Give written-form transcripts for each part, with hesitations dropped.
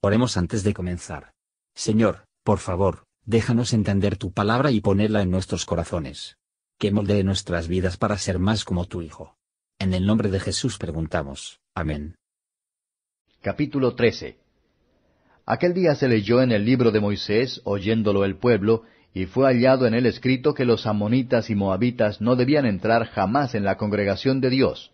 Oremos antes de comenzar. Señor, por favor, déjanos entender tu palabra y ponerla en nuestros corazones. Que moldee nuestras vidas para ser más como tu Hijo. En el nombre de Jesús preguntamos. Amén. Capítulo 13. Aquel día se leyó en el libro de Moisés, oyéndolo el pueblo, y fue hallado en él escrito que los amonitas y moabitas no debían entrar jamás en la congregación de Dios,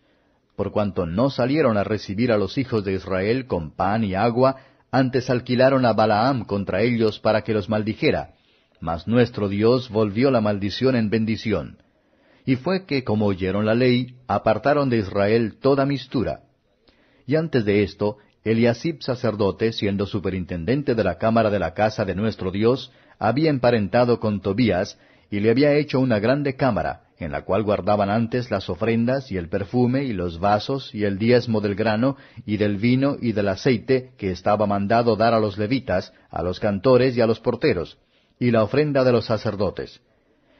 por cuanto no salieron a recibir a los hijos de Israel con pan y agua, antes alquilaron a Balaam contra ellos para que los maldijera, mas nuestro Dios volvió la maldición en bendición. Y fue que, como oyeron la ley, apartaron de Israel toda mistura. Y antes de esto, Eliasib sacerdote, siendo superintendente de la cámara de la casa de nuestro Dios, había emparentado con Tobías, y le había hecho una grande cámara, en la cual guardaban antes las ofrendas, y el perfume, y los vasos, y el diezmo del grano, y del vino, y del aceite, que estaba mandado dar a los levitas, a los cantores y a los porteros, y la ofrenda de los sacerdotes.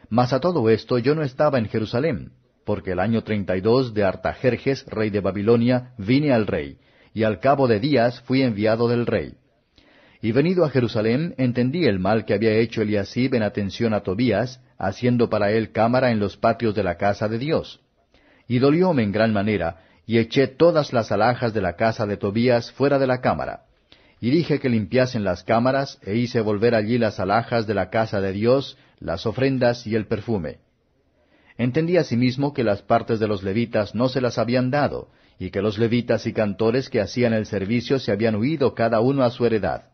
Mas a todo esto yo no estaba en Jerusalén, porque el año 32 de Artajerjes, rey de Babilonia, vine al rey, y al cabo de días fui enviado del rey. Y venido a Jerusalén, entendí el mal que había hecho Eliasib en atención a Tobías, haciendo para él cámara en los patios de la casa de Dios. Y dolióme en gran manera, y eché todas las alhajas de la casa de Tobías fuera de la cámara. Y dije que limpiasen las cámaras, e hice volver allí las alhajas de la casa de Dios, las ofrendas y el perfume. Entendí asimismo que las partes de los levitas no se las habían dado, y que los levitas y cantores que hacían el servicio se habían huido cada uno a su heredad.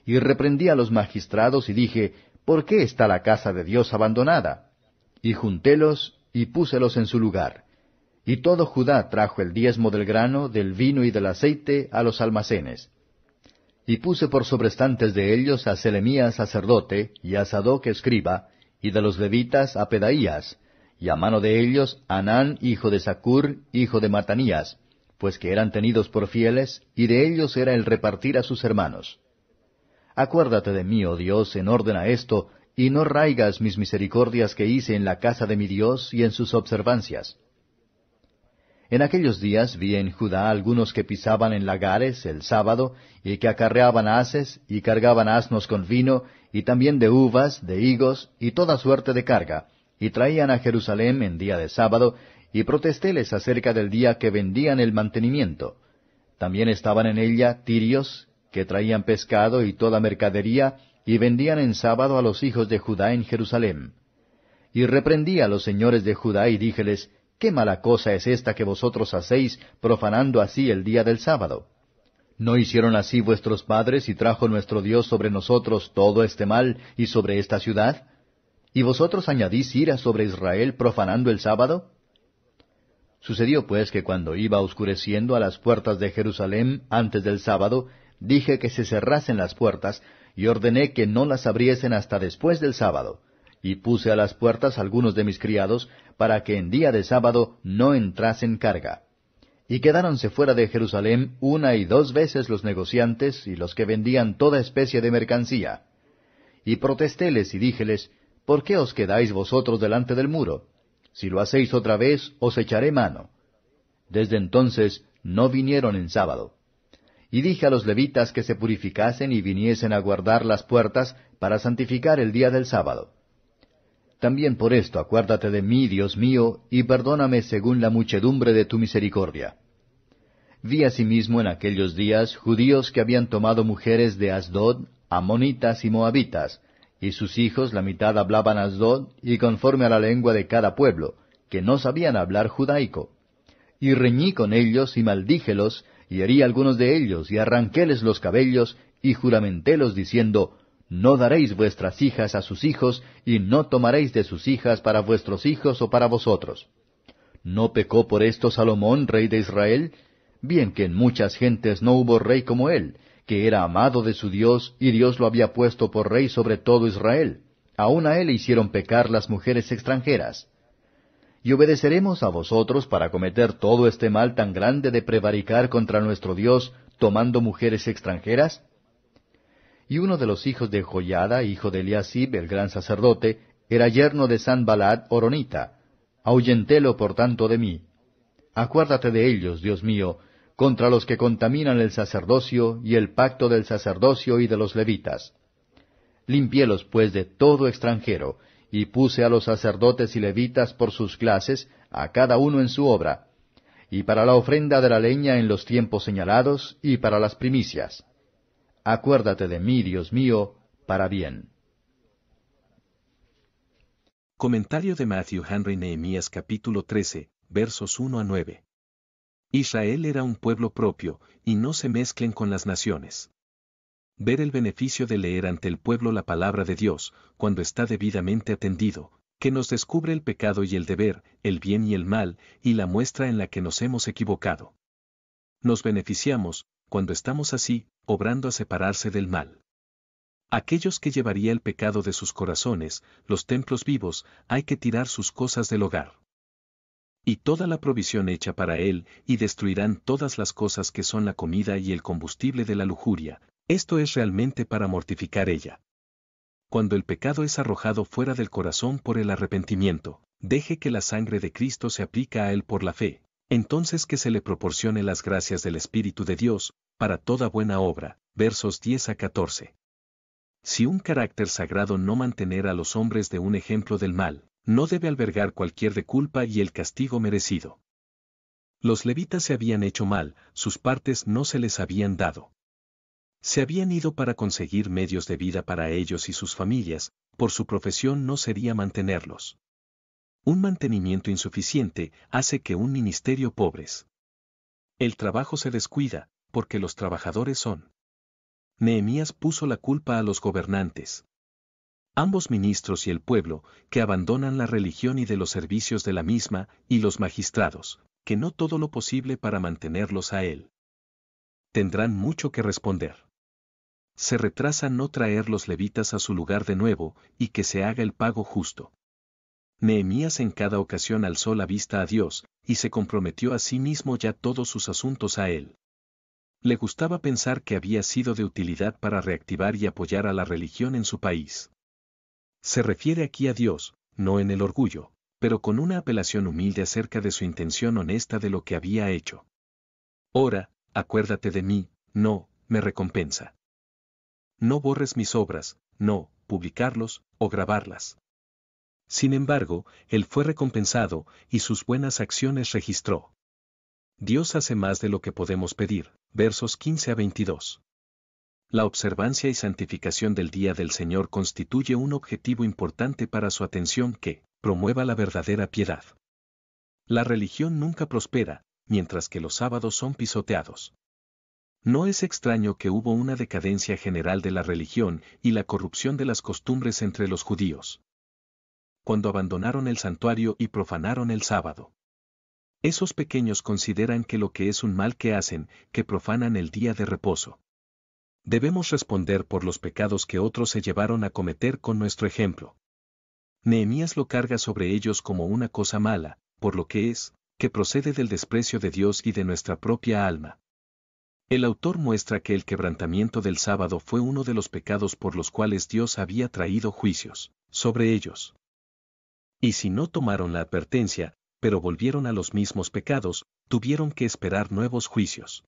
Y reprendí a los magistrados y dije, ¿por qué está la casa de Dios abandonada? Y juntélos y púselos en su lugar. Y todo Judá trajo el diezmo del grano, del vino y del aceite a los almacenes. Y puse por sobrestantes de ellos a Selemías sacerdote, y a Sadoc escriba, y de los levitas a Pedaías, y a mano de ellos a Anán hijo de Zacur, hijo de Matanías, pues que eran tenidos por fieles, y de ellos era el repartir a sus hermanos. Acuérdate de mí, oh Dios, en orden a esto, y no raigas mis misericordias que hice en la casa de mi Dios y en sus observancias. En aquellos días vi en Judá algunos que pisaban en lagares el sábado, y que acarreaban haces, y cargaban asnos con vino, y también de uvas, de higos, y toda suerte de carga, y traían a Jerusalén en día de sábado, y protestéles acerca del día que vendían el mantenimiento. También estaban en ella tirios, que traían pescado y toda mercadería, y vendían en sábado a los hijos de Judá en Jerusalén. Y reprendí a los señores de Judá y díjeles, ¿qué mala cosa es esta que vosotros hacéis, profanando así el día del sábado? ¿No hicieron así vuestros padres y trajo nuestro Dios sobre nosotros todo este mal y sobre esta ciudad? ¿Y vosotros añadís ira sobre Israel profanando el sábado? Sucedió pues que cuando iba oscureciendo a las puertas de Jerusalén antes del sábado, dije que se cerrasen las puertas, y ordené que no las abriesen hasta después del sábado, y puse a las puertas algunos de mis criados, para que en día de sábado no entrasen carga. Y quedáronse fuera de Jerusalén 1 y 2 veces los negociantes y los que vendían toda especie de mercancía. Y protestéles y díjeles, ¿por qué os quedáis vosotros delante del muro? Si lo hacéis otra vez, os echaré mano. Desde entonces no vinieron en sábado. Y dije a los levitas que se purificasen y viniesen a guardar las puertas para santificar el día del sábado. También por esto acuérdate de mí, Dios mío, y perdóname según la muchedumbre de tu misericordia. Vi asimismo en aquellos días judíos que habían tomado mujeres de Asdod, amonitas y moabitas, y sus hijos la mitad hablaban Asdod, y conforme a la lengua de cada pueblo, que no sabían hablar judaico. Y reñí con ellos y maldíjelos, y herí a algunos de ellos, y arranquéles los cabellos, y juramentélos diciendo, no daréis vuestras hijas a sus hijos, y no tomaréis de sus hijas para vuestros hijos o para vosotros. ¿No pecó por esto Salomón, rey de Israel? Bien que en muchas gentes no hubo rey como él, que era amado de su Dios, y Dios lo había puesto por rey sobre todo Israel. Aun a él le hicieron pecar las mujeres extranjeras. ¿Y obedeceremos a vosotros para cometer todo este mal tan grande de prevaricar contra nuestro Dios, tomando mujeres extranjeras? Y uno de los hijos de Joiada, hijo de Eliasib, el gran sacerdote, era yerno de Sanballat horonita. Ahuyentélo por tanto de mí. Acuérdate de ellos, Dios mío, contra los que contaminan el sacerdocio y el pacto del sacerdocio y de los levitas. Limpiélos pues de todo extranjero, y puse a los sacerdotes y levitas por sus clases, a cada uno en su obra, y para la ofrenda de la leña en los tiempos señalados, y para las primicias. Acuérdate de mí, Dios mío, para bien. Comentario de Matthew Henry Nehemías capítulo 13, versos 1 a 9. Israel era un pueblo propio, y no se mezclen con las naciones. Ver el beneficio de leer ante el pueblo la palabra de Dios, cuando está debidamente atendido, que nos descubre el pecado y el deber, el bien y el mal, y la muestra en la que nos hemos equivocado. Nos beneficiamos, cuando estamos así, obrando a separarse del mal. Aquellos que llevaría el pecado de sus corazones, los templos vivos, hay que tirar sus cosas del hogar. Y toda la provisión hecha para él, y destruirán todas las cosas que son la comida y el combustible de la lujuria, esto es realmente para mortificar ella. Cuando el pecado es arrojado fuera del corazón por el arrepentimiento, deje que la sangre de Cristo se aplica a él por la fe, entonces que se le proporcione las gracias del Espíritu de Dios, para toda buena obra, versos 10 a 14. Si un carácter sagrado no mantener a los hombres de un ejemplo del mal, no debe albergar cualquier de culpa y el castigo merecido. Los levitas se habían hecho mal, sus partes no se les habían dado. Se habían ido para conseguir medios de vida para ellos y sus familias, por su profesión no sería mantenerlos. Un mantenimiento insuficiente hace que un ministerio pobres. El trabajo se descuida, porque los trabajadores son. Nehemías puso la culpa a los gobernantes. Ambos ministros y el pueblo, que abandonan la religión y de los servicios de la misma, y los magistrados, que no todo lo posible para mantenerlos a él. Tendrán mucho que responder. Se retrasa no traer los levitas a su lugar de nuevo, y que se haga el pago justo. Nehemías en cada ocasión alzó la vista a Dios, y se comprometió a sí mismo ya todos sus asuntos a él. Le gustaba pensar que había sido de utilidad para reactivar y apoyar a la religión en su país. Se refiere aquí a Dios, no en el orgullo, pero con una apelación humilde acerca de su intención honesta de lo que había hecho. Ora, acuérdate de mí, no, me recompensa. No borres mis obras, no, publicarlos, o grabarlas. Sin embargo, él fue recompensado, y sus buenas acciones registró. Dios hace más de lo que podemos pedir, versos 15 a 22. La observancia y santificación del día del Señor constituye un objetivo importante para su atención que promueva la verdadera piedad. La religión nunca prospera, mientras que los sábados son pisoteados. No es extraño que hubo una decadencia general de la religión y la corrupción de las costumbres entre los judíos. Cuando abandonaron el santuario y profanaron el sábado. Esos pequeños consideran que lo que es un mal que hacen, que profanan el día de reposo. Debemos responder por los pecados que otros se llevaron a cometer con nuestro ejemplo. Nehemías lo carga sobre ellos como una cosa mala, por lo que es, que procede del desprecio de Dios y de nuestra propia alma. El autor muestra que el quebrantamiento del sábado fue uno de los pecados por los cuales Dios había traído juicios sobre ellos. Y si no tomaron la advertencia, pero volvieron a los mismos pecados, tuvieron que esperar nuevos juicios.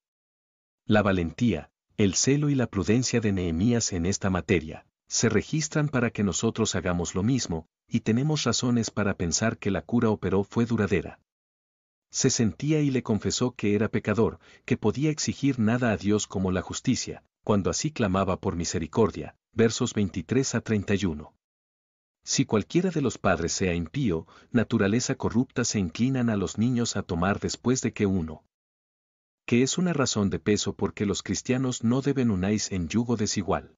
La valentía, el celo y la prudencia de Nehemías en esta materia, se registran para que nosotros hagamos lo mismo, y tenemos razones para pensar que la cura operó fue duradera. Se sentía y le confesó que era pecador, que podía exigir nada a Dios como la justicia, cuando así clamaba por misericordia, versos 23 a 31. Si cualquiera de los padres sea impío, naturaleza corrupta se inclinan a los niños a tomar después de que uno. Que es una razón de peso porque los cristianos no deben unirse en yugo desigual.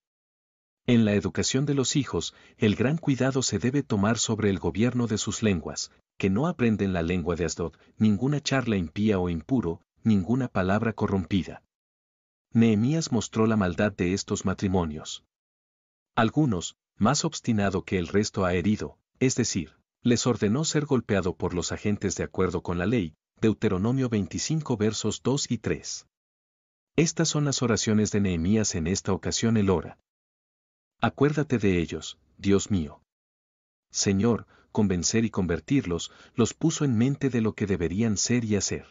En la educación de los hijos, el gran cuidado se debe tomar sobre el gobierno de sus lenguas, que no aprenden la lengua de Asdod, ninguna charla impía o impuro, ninguna palabra corrompida. Nehemías mostró la maldad de estos matrimonios. Algunos, más obstinado que el resto ha herido, es decir, les ordenó ser golpeado por los agentes de acuerdo con la ley, Deuteronomio 25 versos 2 y 3. Estas son las oraciones de Nehemías en esta ocasión él ora. Acuérdate de ellos, Dios mío. Señor, convencer y convertirlos, los puso en mente de lo que deberían ser y hacer.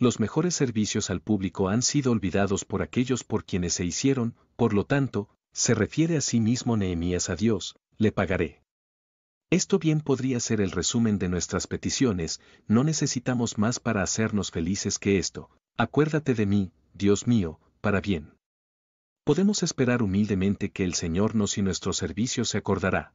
Los mejores servicios al público han sido olvidados por aquellos por quienes se hicieron, por lo tanto, se refiere a sí mismo Nehemías a Dios, le pagaré. Esto bien podría ser el resumen de nuestras peticiones, no necesitamos más para hacernos felices que esto. Acuérdate de mí, Dios mío, para bien. Podemos esperar humildemente que el Señor nos y nuestro servicio se acordará.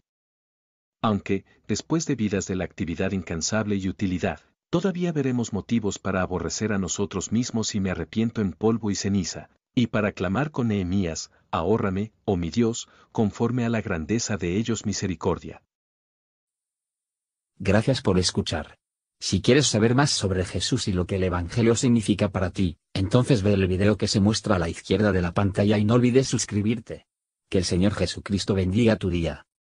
Aunque, después de vidas de la actividad incansable y utilidad, todavía veremos motivos para aborrecer a nosotros mismos y me arrepiento en polvo y ceniza, y para clamar con Nehemías, ahórrame, oh mi Dios, conforme a la grandeza de ellos misericordia. Gracias por escuchar. Si quieres saber más sobre Jesús y lo que el Evangelio significa para ti, entonces ve el video que se muestra a la izquierda de la pantalla y no olvides suscribirte. Que el Señor Jesucristo bendiga tu día.